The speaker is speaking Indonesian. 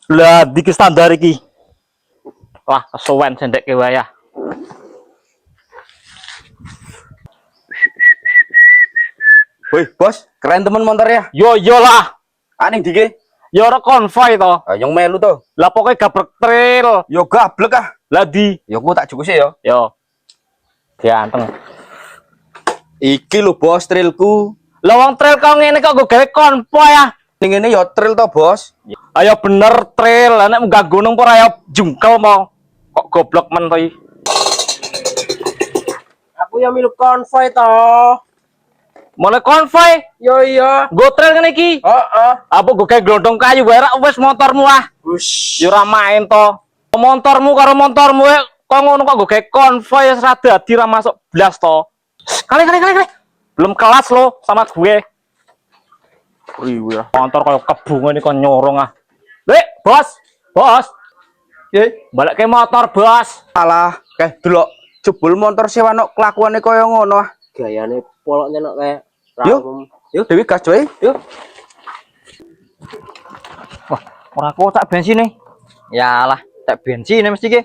Lah diki standar iki. Wah, kesuwen sendek ke wayah. Woi, bos, keren temen motornya. Yo lah. Aning dike. Yo ora konvoy to. Yang melu to. Lah pokoknya gabrek trail. Yo gablek ah. Lah di. Yo ku tak jukus ya. Yo. Ganteng. Iki lho bos trailku. Lah wong trail kau ngene kok gue gawe konvoy ah. Ning ngene yo trail to, bos. Ayo bener trail, nek munggah gunung pun ayo jungkel mau. Kok goblok men to iki. Aku yang milu konvoy to. Mulai konvoy, Yo iya. go trail ngene iki. Heeh. Apa gue kayak glondong kayu wae ra wis motormu ah. Wush. Yo ora main to. Motormu karo motormu kok ngono kok gue kayak konvoy wis ra dadi ra masuk blas to. Kali. Belum kelas lo sama gue. Iya, motor kayak kebungan ini kok nyorong ah. Lek, bos. Ye, Balik ke motor, bos. alah, kayak delok jebul motor sewa nok kelakuane koyo ngono ah. Gayane poloknya nok kayak Yo. rambum. Yuk, Dewi gas coy. Yuk. Wah, ora kok tak bensin nih. Yalah, tak bensin mesti ki.